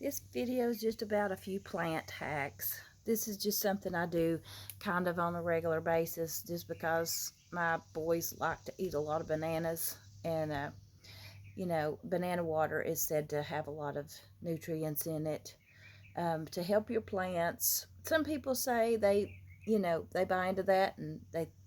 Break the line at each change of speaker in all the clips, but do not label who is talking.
This video is just about a few plant hacks. This is just something I do kind of on a regular basis just because my boys like to eat a lot of bananas, and banana water is said to have a lot of nutrients in it to help your plants. Some people say they buy into that and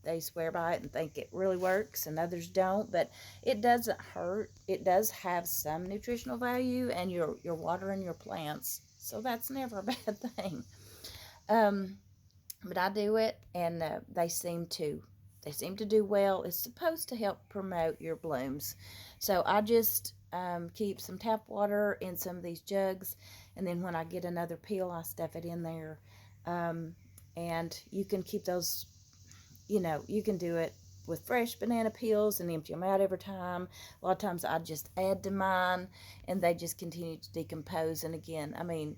they swear by it and think it really works, and others don't, but it doesn't hurt. It does have some nutritional value, and you're watering your plants, so that's never a bad thing. um, but I do it, and they seem to do well. It's supposed to help promote your blooms. So I just keep some tap water in some of these jugs, and then when I get another peel, I stuff it in there. Um, and you can keep those, you can do it with fresh banana peels and empty them out every time. A lot of times I just add to mine, and they just continue to decompose. And again, I mean,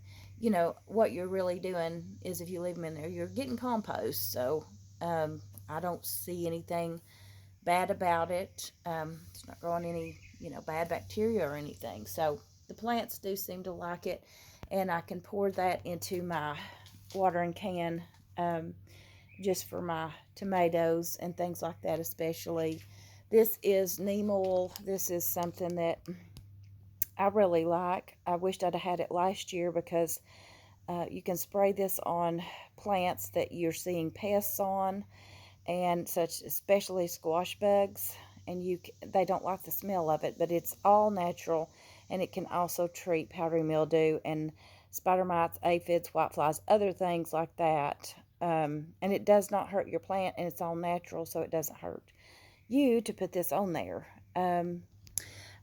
what you're really doing is, if you leave them in there, you're getting compost. So I don't see anything bad about it. It's not growing any, bad bacteria or anything. So the plants do seem to like it, and I can pour that into my watering can, just for my tomatoes and things like that, especially. This is neem oil. This is something that I really like. I wished I'd have had it last year, because you can spray this on plants that you're seeing pests on, and such, especially squash bugs, and they don't like the smell of it, but it's all natural, and it can also treat powdery mildew and spider mites, aphids, whiteflies, other things like that. And it does not hurt your plant, and it's all natural, so it doesn't hurt you to put this on there.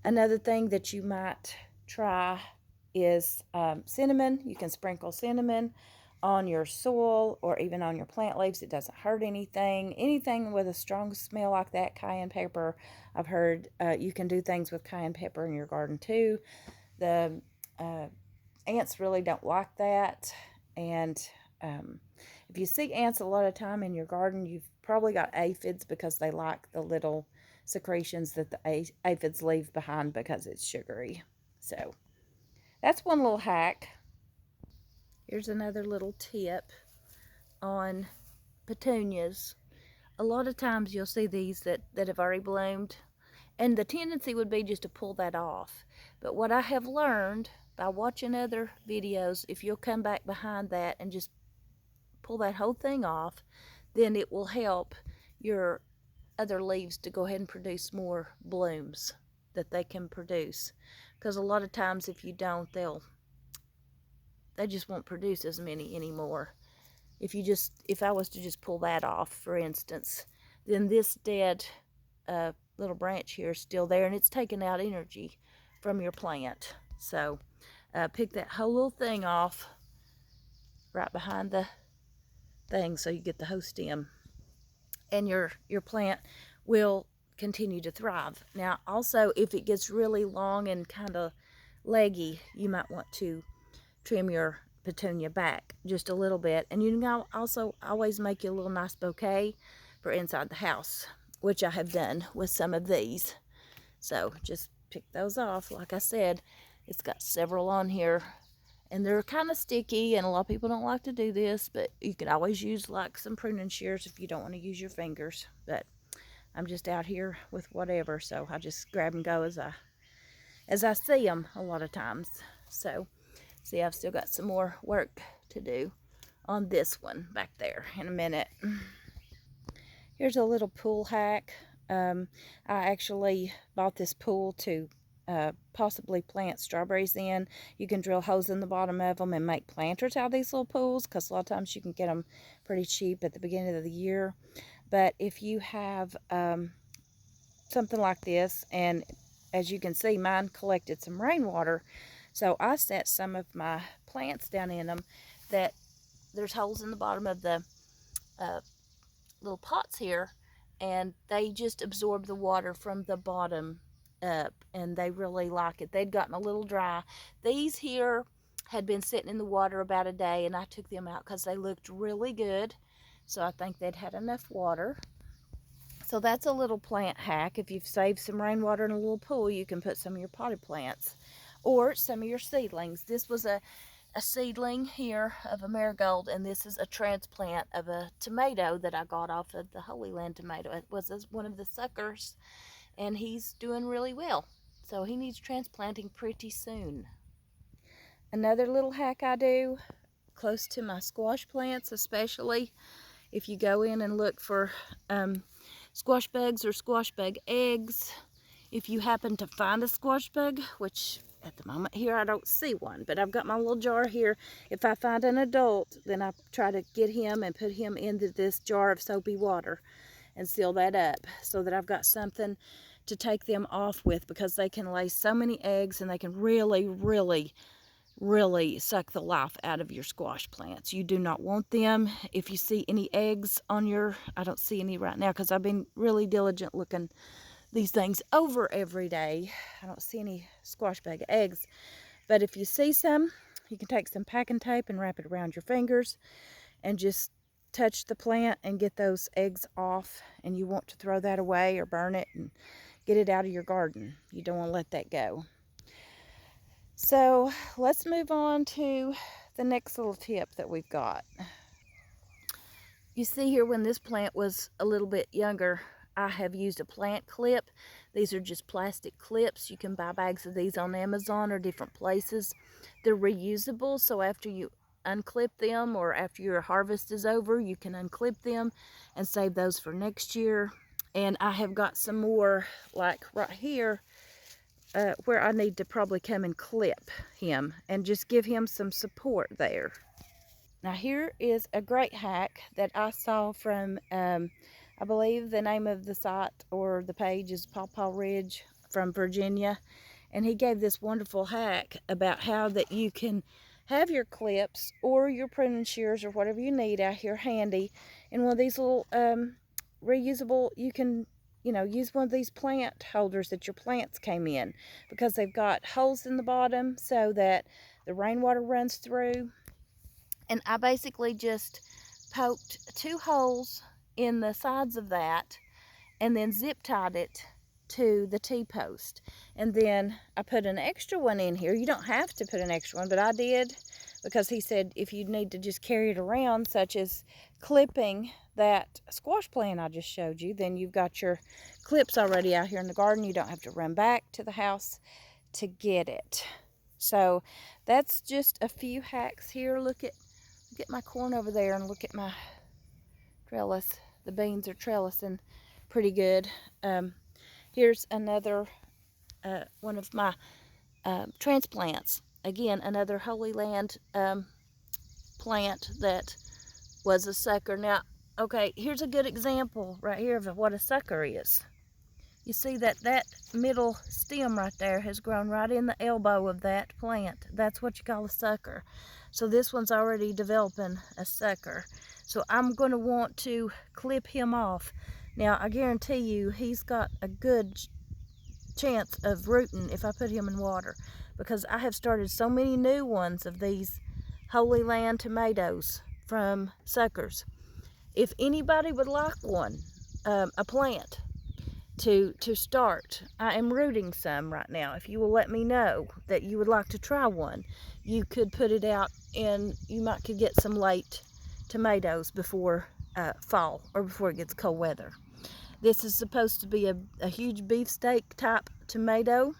Another thing that you might try is cinnamon. You can sprinkle cinnamon on your soil or even on your plant leaves. It doesn't hurt anything. Anything with a strong smell like that, cayenne pepper, I've heard you can do things with cayenne pepper in your garden too. The ants really don't like that. And if you see ants a lot of time in your garden, you've probably got aphids, because they like the little secretions that the aphids leave behind because it's sugary. So that's one little hack. Here's another little tip on petunias. A lot of times you'll see these that have already bloomed, and the tendency would be just to pull that off. But what I have learned by watching other videos, if you'll come back behind that and just pull that whole thing off, then it will help your other leaves to go ahead and produce more blooms that they can produce. Because a lot of times if you don't, they just won't produce as many anymore. If I was to just pull that off, for instance, then this dead little branch here is still there, and it's taking out energy from your plant. So pick that whole little thing off right behind the thing, so you get the whole stem, and your plant will continue to thrive. Now also, if it gets really long and kind of leggy, you might want to trim your petunia back just a little bit, and you can also always make you a little nice bouquet for inside the house, which I have done with some of these. So just pick those off. Like I said, it's got several on here, and they're kind of sticky, and a lot of people don't like to do this, but you can always use like some pruning shears if you don't want to use your fingers. But I'm just out here with whatever, so I just grab and go as I see them a lot of times. So see, I've still got some more work to do on this one back there in a minute. Here's a little pool hack. I actually bought this pool to possibly plant strawberries in. You can drill holes in the bottom of them and make planters out of these little pools, because a lot of times you can get them pretty cheap at the beginning of the year. But if you have something like this, and as you can see, mine collected some rainwater, so I set some of my plants down in them, that there's holes in the bottom of the little pots here, and they just absorb the water from the bottom up, and they really like it. They'd gotten a little dry. These here had been sitting in the water about a day, and I took them out because they looked really good. So I think they'd had enough water. So that's a little plant hack. If you've saved some rainwater in a little pool, you can put some of your potted plants or some of your seedlings. This was a seedling here of a marigold, and this is a transplant of a tomato that I got off of the Holy Land tomato. It was one of the suckers, and he's doing really well. So he needs transplanting pretty soon. Another little hack I do, close to my squash plants especially, if you go in and look for squash bugs or squash bug eggs, if you happen to find a squash bug, which at the moment here I don't see one, but I've got my little jar here. If I find an adult, then I try to get him and put him into this jar of soapy water and seal that up so that I've got something to take them off with, because they can lay so many eggs and they can really suck the life out of your squash plants. You do not want them. If you see any eggs on your, I don't see any right now because I've been really diligent looking these things over every day. I don't see any squash bug eggs, but if you see some, you can take some packing tape and wrap it around your fingers and just touch the plant and get those eggs off. And you want to throw that away or burn it and get it out of your garden. You don't want to let that go. So let's move on to the next little tip that we've got. You see here, when this plant was a little bit younger, I have used a plant clip. These are just plastic clips. You can buy bags of these on Amazon or different places. They're reusable, so after you unclip them or after your harvest is over, you can unclip them and save those for next year. And I have got some more, like right here, where I need to probably come and clip him and just give him some support there. Now here is a great hack that I saw from, I believe the name of the site or the page is Pawpaw Ridge from Virginia. And he gave this wonderful hack about how that you can have your clips or your pruning shears or whatever you need out here handy. And one of these little reusable, you can use one of these plant holders that your plants came in, because they've got holes in the bottom so that the rainwater runs through. And I basically just poked 2 holes in the sides of that and then zip tied it to the T-post. And then I put an extra one in here. You don't have to put an extra one, but I did, because he said if you need to just carry it around, such as clipping that squash plant I just showed you, then you've got your clips already out here in the garden. You don't have to run back to the house to get it. So that's just a few hacks here. Look at my corn over there and look at my trellis. The beans are trellising pretty good. Here's another one of my transplants. Again, another Holy Land plant that was a sucker. Now, okay, here's a good example right here of what a sucker is. You see that middle stem right there has grown right in the elbow of that plant. That's what you call a sucker. So this one's already developing a sucker. So I'm going to want to clip him off. Now, I guarantee you he's got a good chance of rooting if I put him in water, because I have started so many new ones of these Holy Land tomatoes from suckers. If anybody would like one, a plant to start, I am rooting some right now. If you will let me know that you would like to try one, you could put it out and you could get some late tomatoes before fall or before it gets cold weather. This is supposed to be a huge beefsteak type tomato,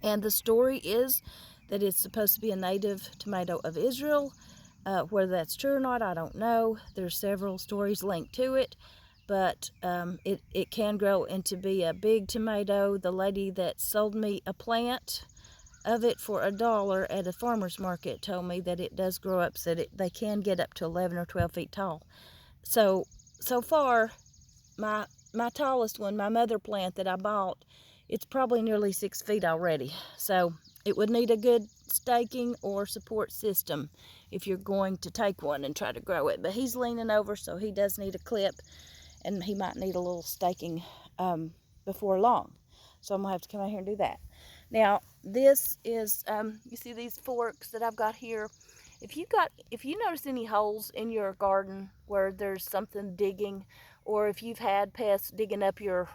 and the story is that it's supposed to be a native tomato of Israel. Whether that's true or not, I don't know. There's several stories linked to it, but it can grow into be a big tomato. The lady that sold me a plant of it for $1 at a farmer's market told me that it does grow up, so that they can get up to 11 or 12 feet tall. So far, my tallest one, my mother plant that I bought, it's probably nearly 6 feet already. So it would need a good staking or support system if you're going to take one and try to grow it. But he's leaning over, so he does need a clip, and he might need a little staking before long. So I'm gonna have to come out here and do that. Now this is, you see these forks that I've got here. If you notice any holes in your garden where there's something digging, or if you've had pests digging up your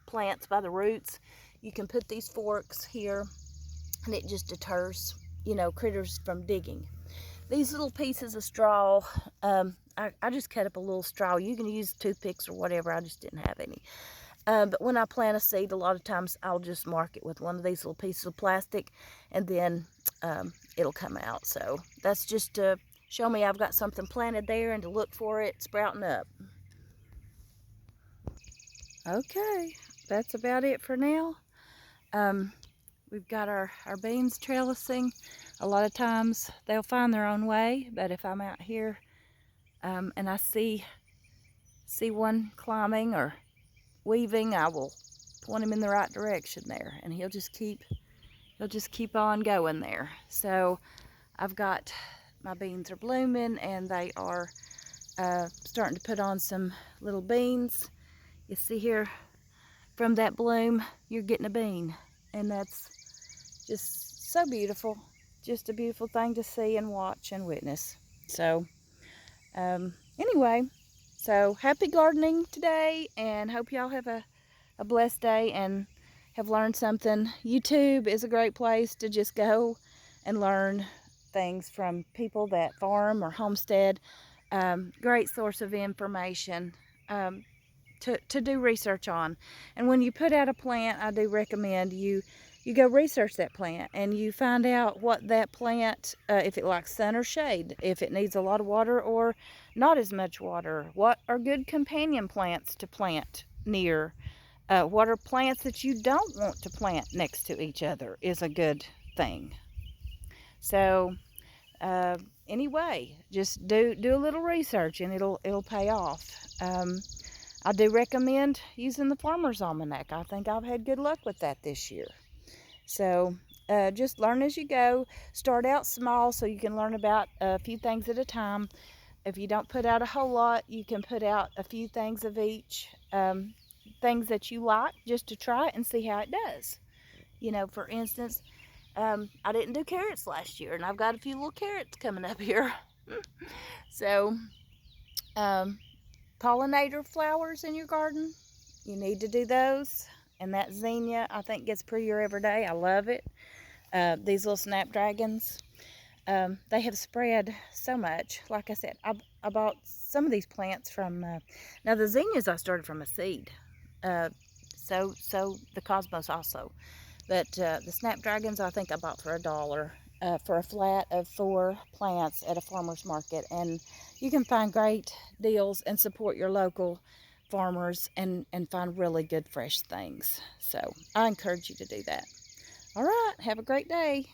plants by the roots, you can put these forks here and it just deters, you know, critters from digging. These little pieces of straw, I just cut up a little straw. You can use toothpicks or whatever. I just didn't have any. But when I plant a seed, a lot of times I'll just mark it with one of these little pieces of plastic, and then it'll come out. So that's just to show me I've got something planted there and to look for it sprouting up. Okay, that's about it for now. We've got our beans trellising. A lot of times they'll find their own way, but if I'm out here and I see one climbing or weaving, I will point him in the right direction there, and he'll just keep on going there. So I've got, my beans are blooming, and they are starting to put on some little beans. You see here, from that bloom, you're getting a bean, and that's just so beautiful. Just a beautiful thing to see and watch and witness. So anyway, so happy gardening today, and hope y'all have a blessed day and have learned something. YouTube is a great place to just go and learn things from people that farm or homestead. Great source of information to do research on. And when you put out a plant, I do recommend you go research that plant, and you find out what that plant, if it likes sun or shade, if it needs a lot of water or not as much water, what are good companion plants to plant near, what are plants that you don't want to plant next to each other is a good thing. So anyway, just do a little research, and it'll pay off. I do recommend using the Farmer's Almanac. I think I've had good luck with that this year. So just learn as you go. Start out small so you can learn about a few things at a time. If you don't put out a whole lot, you can put out a few things of each, things that you like, just to try it and see how it does. You know, for instance, I didn't do carrots last year, and I've got a few little carrots coming up here. So pollinator flowers in your garden, you need to do those. And that zinnia, I think, gets prettier every day. I love it. These little snapdragons, they have spread so much. Like I said, I bought some of these plants from, now the zinnias I started from a seed. So the cosmos also. But the snapdragons, I think I bought for $1 for a flat of 4 plants at a farmer's market. And you can find great deals and support your local farmers and find really good fresh things. So I encourage you to do that. All right, have a great day.